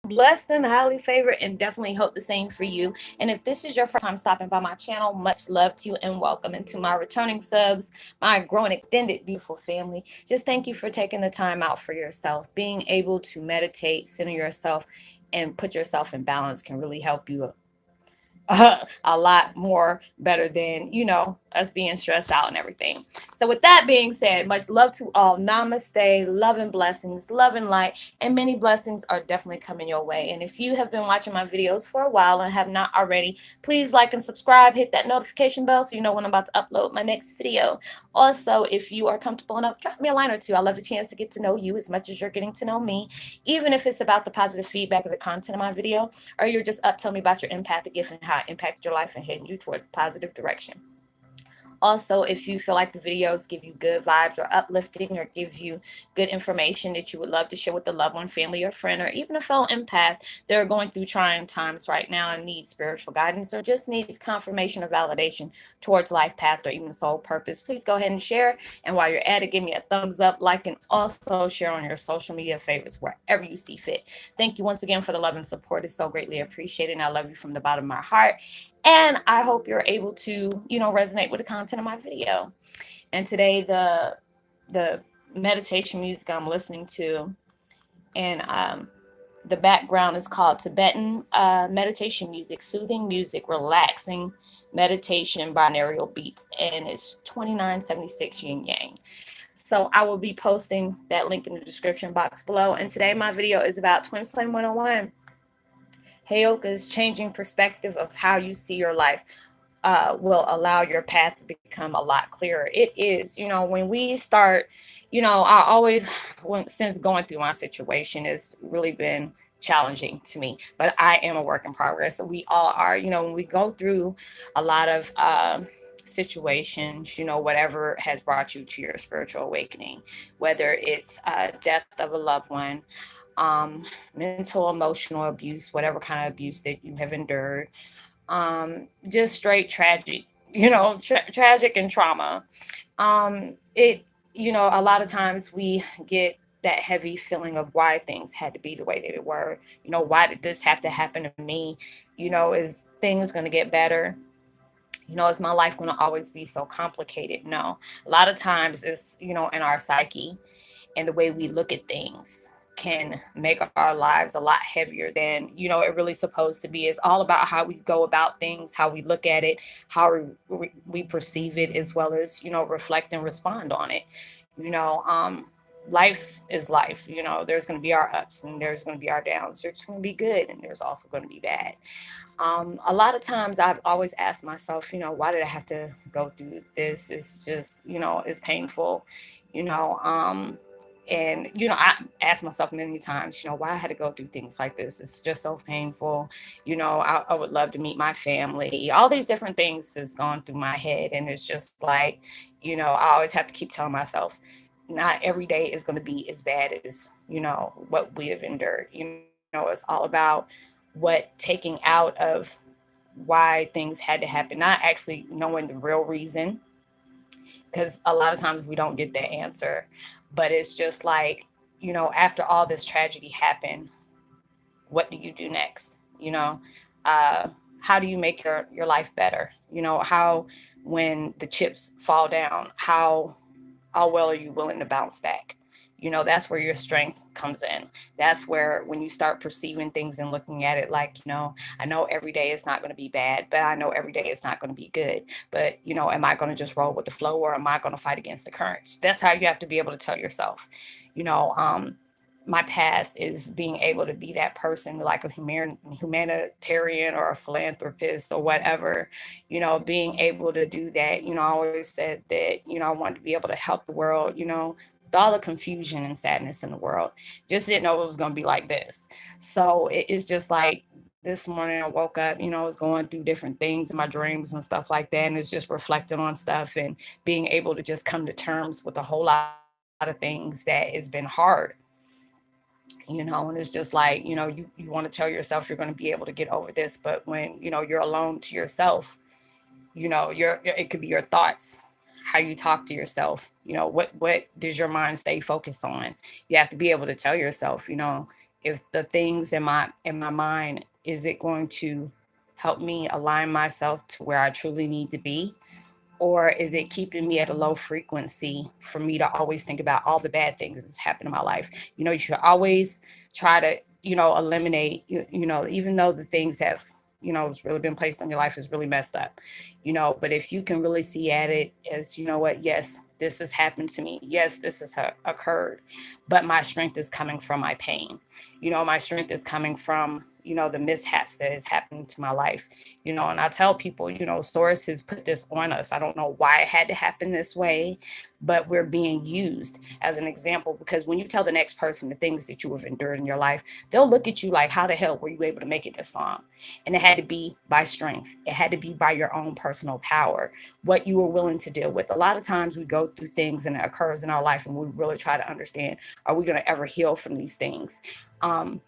blessed and highly favored, and definitely hope the same for you. And if this is your first time stopping by my channel, much love to you and welcome. And to my returning subs, my growing extended beautiful family, just thank you for taking the time out for yourself. Being able to meditate, center yourself, and put yourself in balance can really help you a lot more better than, us being stressed out and everything. So, with that being said, much love to all. Namaste, love and blessings, love and light, and many blessings are definitely coming your way. And if you have been watching my videos for a while and have not already, please like and subscribe, hit that notification bell so you know when I'm about to upload my next video. Also, if you are comfortable enough, drop me a line or two. I love a chance to get to know you as much as you're getting to know me, even if it's about the positive feedback of the content of my video, or you're just up telling me about your empathic gift and how it impacted your life and heading you towards a positive direction. Also, if you feel like the videos give you good vibes or uplifting or give you good information that you would love to share with a loved one, family, or friend, or even a fellow empath that are going through trying times right now and needs spiritual guidance or just needs confirmation or validation towards life path or even soul purpose, please go ahead and share. And while you're at it, give me a thumbs up, like, and also share on your social media favorites wherever you see fit. Thank you once again for the love and support. It's so greatly appreciated. And I love you from the bottom of my heart. And I hope you're able to, resonate with the content of my video. And today, the meditation music I'm listening to, and the background is called Tibetan meditation music, soothing music, relaxing meditation, binaural beats, and it's 2976 yin yang. So I will be posting that link in the description box below. And today my video is about Twin Flame 101. Heyoka's changing perspective of how you see your life will allow your path to become a lot clearer. It is, when we start, I always, since going through my situation, it's really been challenging to me, but I am a work in progress. So we all are, when we go through a lot of situations, whatever has brought you to your spiritual awakening, whether it's death of a loved one, mental, emotional abuse, whatever kind of abuse that you have endured, just straight tragic, tragic and trauma. A lot of times we get that heavy feeling of why things had to be the way that they were. Why did this have to happen to me? Is things going to get better? Is my life going to always be so complicated? No. A lot of times it's, in our psyche and the way we look at things can make our lives a lot heavier than it really supposed to be. It's all about how we go about things, how we look at it, how we perceive it, as well as reflect and respond on it. you know um Life is life. There's going to be our ups and there's going to be our downs. There's going to be good and there's also going to be bad. A lot of times I've always asked myself, why did I have to go through this? It's just, it's painful, you know. And I asked myself many times, why I had to go through things like this. It's just so painful. I would love to meet my family. All these different things has gone through my head, and it's just like, I always have to keep telling myself, not every day is going to be as bad as what we have endured. It's all about what taking out of why things had to happen, not actually knowing the real reason, because a lot of times we don't get that answer. But it's just like, after all this tragedy happened, what do you do next? uh, how do you make your life better? How, when the chips fall down, how well are you willing to bounce back? That's where your strength comes in. That's where, when you start perceiving things and looking at it like, I know every day is not going to be bad, but I know every day is not going to be good. But, am I going to just roll with the flow, or am I going to fight against the currents? That's how you have to be able to tell yourself. You know, my path is being able to be that person, like a humanitarian or a philanthropist or whatever, being able to do that. I always said that, I wanted to be able to help the world, with all the confusion and sadness in the world. Just didn't know it was going to be like this. So it's just like this morning I woke up, I was going through different things in my dreams and stuff like that. And it's just reflecting on stuff and being able to just come to terms with a whole lot of things that has been hard. And it's just like, you want to tell yourself you're going to be able to get over this, but when you're alone to yourself, it could be your thoughts, how you talk to yourself, what does your mind stay focused on? You have to be able to tell yourself, if the things in my mind, is it going to help me align myself to where I truly need to be? Or is it keeping me at a low frequency for me to always think about all the bad things that's happened in my life? You should always try to, eliminate, even though the things have, has really been placed on your life is really messed up, but if you can really see at it as, what, yes, this has happened to me. Yes, this has occurred, but my strength is coming from my pain. My strength is coming from, the mishaps that has happened to my life. And I tell people, source has put this on us. I don't know why it had to happen this way, but we're being used as an example, because when you tell the next person the things that you have endured in your life, they'll look at you like, how the hell were you able to make it this long? And it had to be by strength. It had to be by your own personal power, what you were willing to deal with. A lot of times we go through things and it occurs in our life and we really try to understand, are we going to ever heal from these things? um,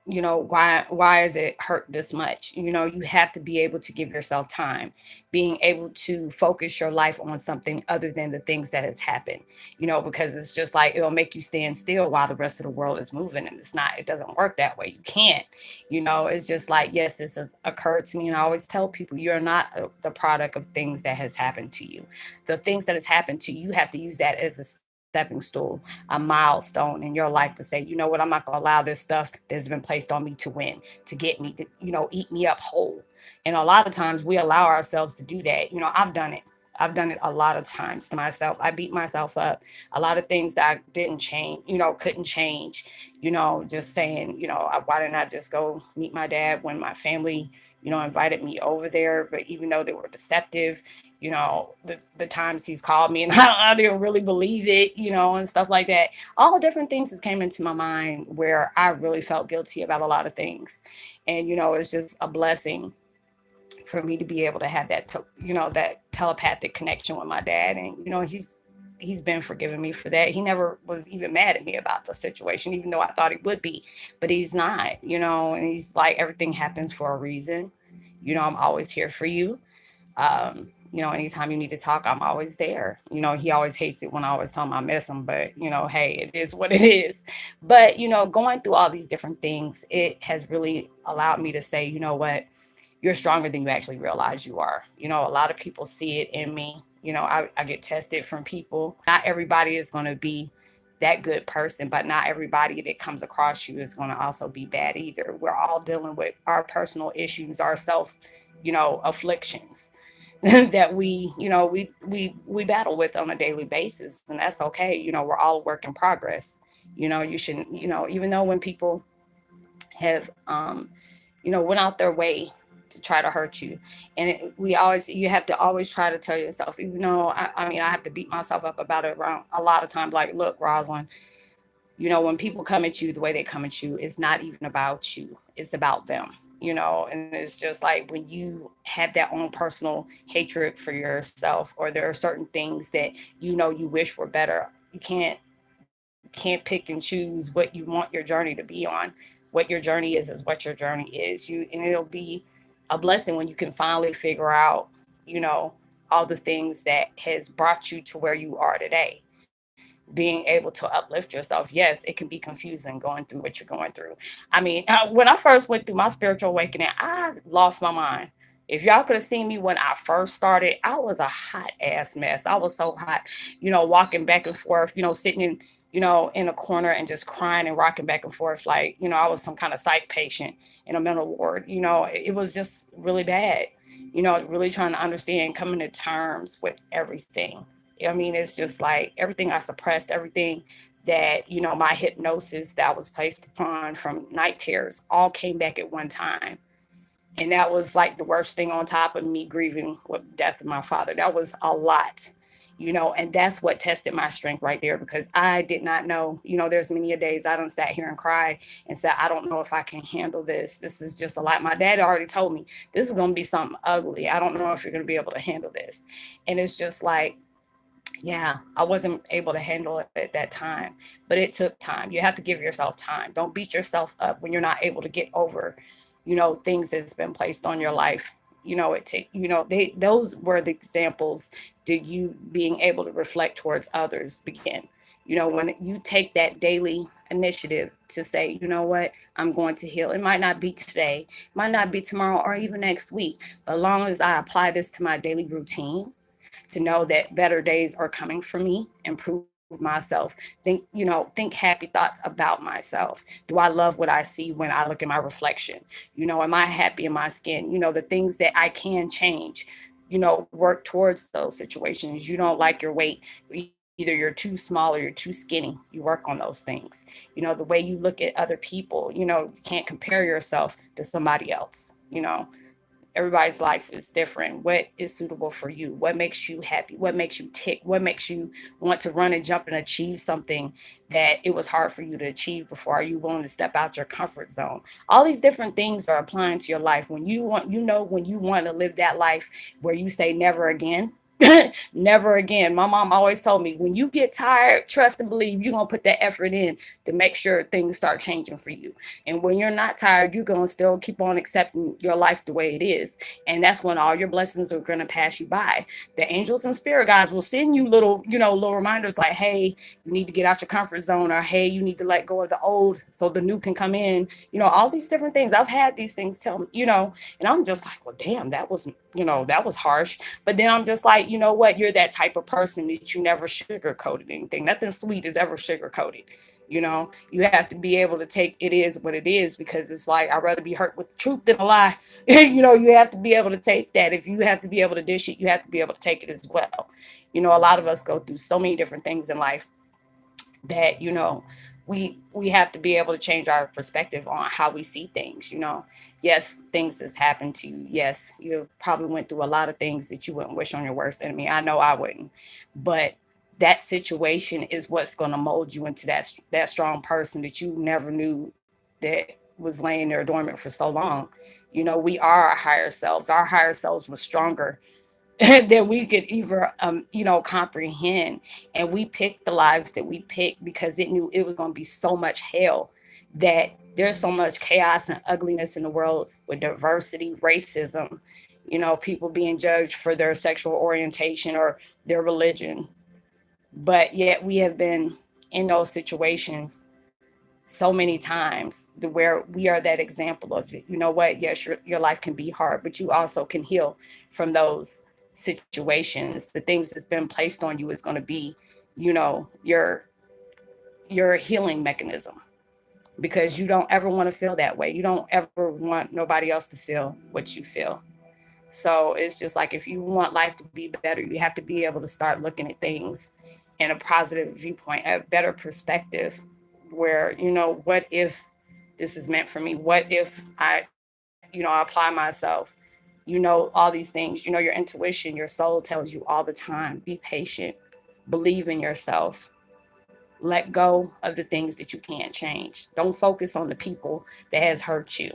why is it hurt this much? You have to be able to give yourself time, being able to focus your life on something other than the things that has happened, because it's just like it'll make you stand still while the rest of the world is moving, and it doesn't work that way. You can't. It's just like, yes, this has occurred to me, and I always tell people, you're not the product of things that has happened to you. The things that has happened to you, you have to use that as a stepping stool, a milestone in your life to say, you know what, I'm not going to allow this stuff that's been placed on me to win, to get me to, eat me up whole. And a lot of times we allow ourselves to do that. I've done it. I've done it a lot of times to myself. I beat myself up. A lot of things that I didn't change, couldn't change, just saying, why didn't I just go meet my dad when my family, invited me over there? But even though they were deceptive, the times he's called me and I didn't really believe it, and stuff like that. All different things that came into my mind where I really felt guilty about a lot of things. And, it's just a blessing for me to be able to have that telepathic connection with my dad. And, he's been forgiving me for that. He never was even mad at me about the situation, even though I thought he would be, but he's not, and he's like, everything happens for a reason. I'm always here for you. Anytime you need to talk, I'm always there. He always hates it when I always tell him I miss him, but hey, it is what it is. But going through all these different things, it has really allowed me to say, you know what, you're stronger than you actually realize you are. A lot of people see it in me. I get tested from people. Not everybody is going to be that good person, but not everybody that comes across you is going to also be bad either. We're all dealing with our personal issues, our self, afflictions that we battle with on a daily basis, and that's okay. We're all a work in progress. You shouldn't, even though when people have went out their way to try to hurt you, and you have to always try to tell yourself, even though I mean, I have to beat myself up about it around a lot of times, like, look, Roslynn, when people come at you the way they come at you, it's not even about you, it's about them. And it's just like, when you have that own personal hatred for yourself, or there are certain things that you wish were better, you can't pick and choose what you want your journey to be on. What your journey is what your journey is. And it'll be a blessing when you can finally figure out, you know, all the things that has brought you to where you are today. Being able to uplift yourself. Yes, it can be confusing going through what you're going through. I mean, when I first went through my spiritual awakening, I lost my mind. If y'all could have seen me when I first started, I was a hot ass mess. I was so hot, walking back and forth, sitting in a corner and just crying and rocking back and forth like, I was some kind of psych patient in a mental ward. It was just really bad. Really trying to understand, coming to terms with everything. I mean, it's just like everything I suppressed, everything that, my hypnosis that was placed upon from night terrors all came back at one time. And that was like the worst thing on top of me grieving with the death of my father. That was a lot, and that's what tested my strength right there, because I did not know, there's many a days I done sat here and cried and said, I don't know if I can handle this. This is just a lot. My dad already told me this is going to be something ugly. I don't know if you're going to be able to handle this. And it's just like, yeah, I wasn't able to handle it at that time, but it took time. You have to give yourself time. Don't beat yourself up when you're not able to get over, things that's been placed on your life. It take, those were the examples to you being able to reflect towards others begin. When you take that daily initiative to say, you know what, I'm going to heal. It might not be today, might not be tomorrow, or even next week. But as long as I apply this to my daily routine, to know that better days are coming for me, improve myself, think happy thoughts about myself. Do I love what I see when I look in my reflection? Am I happy in my skin? The things that I can change, work towards those situations. You don't like your weight, either you're too small or you're too skinny, you work on those things. The way you look at other people, you can't compare yourself to somebody else. Everybody's life is different. What is suitable for you? What makes you happy? What makes you tick? What makes you want to run and jump and achieve something that it was hard for you to achieve before? Are you willing to step out your comfort zone? All these different things are applying to your life. When you want to live that life where you say never again. Never again. My mom always told me, when you get tired, trust and believe you're going to put that effort in to make sure things start changing for you. And when you're not tired, you're going to still keep on accepting your life the way it is. And that's when all your blessings are going to pass you by. The angels and spirit guides will send you little reminders like, hey, you need to get out your comfort zone, or hey, you need to let go of the old so the new can come in. All these different things. I've had these things tell me, and I'm just like, well, damn, that was harsh. But then I'm just like, you know what? You're that type of person that you never sugarcoated anything. Nothing sweet is ever sugarcoated. You have to be able to take it is what it is, because it's like, I'd rather be hurt with the truth than a lie. You have to be able to take that. If you have to be able to dish it, you have to be able to take it as well. A lot of us go through so many different things in life that we have to be able to change our perspective on how we see things. Yes, things has happened to you. Yes, you probably went through a lot of things that you wouldn't wish on your worst enemy. I know I wouldn't. But that situation is what's going to mold you into that strong person that you never knew that was laying there dormant for so long. We are our higher selves. Our higher selves were stronger that we could either comprehend. And we picked the lives that we picked because it knew it was going to be so much hell, that there's so much chaos and ugliness in the world with diversity, racism, people being judged for their sexual orientation or their religion. But yet we have been in those situations so many times to where we are that example of it. You know what? Yes, your life can be hard, but you also can heal from those situations. The things that's been placed on you is going to be, your healing mechanism, because you don't ever want to feel that way. You don't ever want nobody else to feel what you feel. So it's just like, if you want life to be better, you have to be able to start looking at things in a positive viewpoint, a better perspective, where, what if this is meant for me? What if I apply myself? All these things, your intuition, your soul tells you all the time, be patient, believe in yourself, let go of the things that you can't change. Don't focus on the people that has hurt you.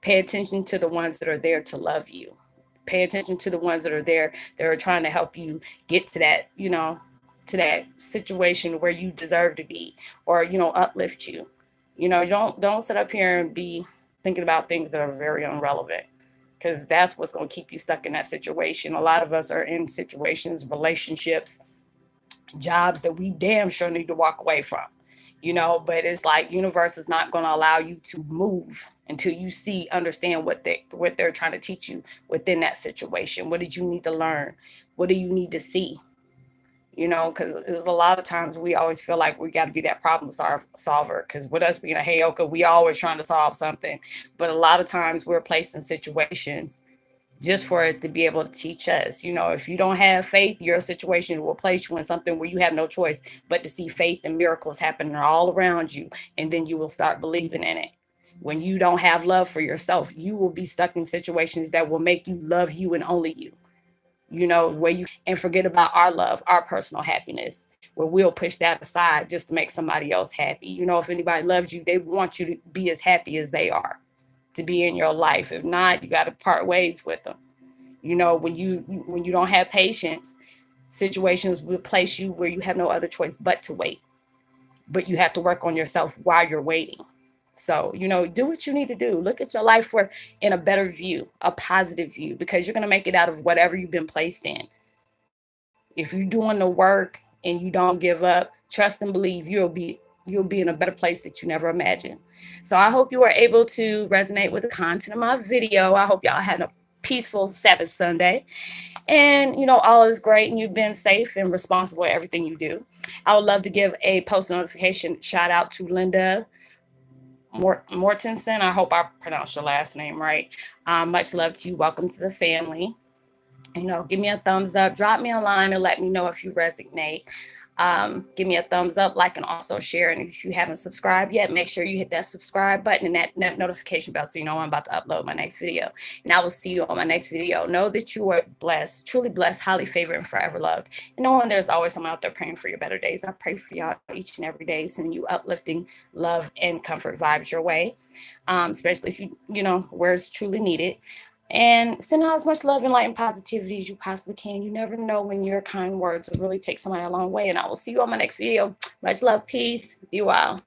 Pay attention to the ones that are there to love you. Pay attention to the ones that are there that are trying to help you get to that situation where you deserve to be, or, uplift you. Don't sit up here and be thinking about things that are very irrelevant, because that's what's going to keep you stuck in that situation. A lot of us are in situations, relationships, jobs that we damn sure need to walk away from. But it's like, universe is not going to allow you to move until you see, understand what they're trying to teach you within that situation. What did you need to learn? What do you need to see? Because there's a lot of times we always feel like we got to be that problem solver, because with us being a Heyoka, we always trying to solve something. But a lot of times we're placed in situations just for it to be able to teach us. If you don't have faith, your situation will place you in something where you have no choice but to see faith and miracles happening all around you. And then you will start believing in it. When you don't have love for yourself, you will be stuck in situations that will make you love you and only you. Where you and forget about our love, our personal happiness, where we'll push that aside just to make somebody else happy. If anybody loves you, they want you to be as happy as they are, to be in your life. If not, you got to part ways with them. When you don't have patience, situations will place you where you have no other choice but to wait. But you have to work on yourself while you're waiting. So, do what you need to do. Look at your life for in a better view, a positive view, because you're going to make it out of whatever you've been placed in. If you're doing the work and and you don't give up, trust and believe you'll be in a better place that you never imagined. So I hope you were able to resonate with the content of my video. I hope y'all had a peaceful Sabbath Sunday. And, all is great and you've been safe and responsible at everything you do. I would love to give a post notification shout out to Linda Mortensen. I hope I pronounced your last name right. Much love to you. Welcome to the family. Give me a thumbs up, drop me a line and let me know if you resonate. Give me a thumbs up, like, and also share. And if you haven't subscribed yet, make sure you hit that subscribe button and that notification bell so you know I'm about to upload my next video. And I will see you on my next video. Know that you are blessed, truly blessed, highly favored, and forever loved. And knowing there's always someone out there praying for your better days. I pray for y'all each and every day, sending you uplifting love and comfort vibes your way, especially if where it's truly needed. And send out as much love and light and positivity as you possibly can. You never know when your kind words will really take somebody a long way. And I will see you on my next video. Much love. Peace. Be well.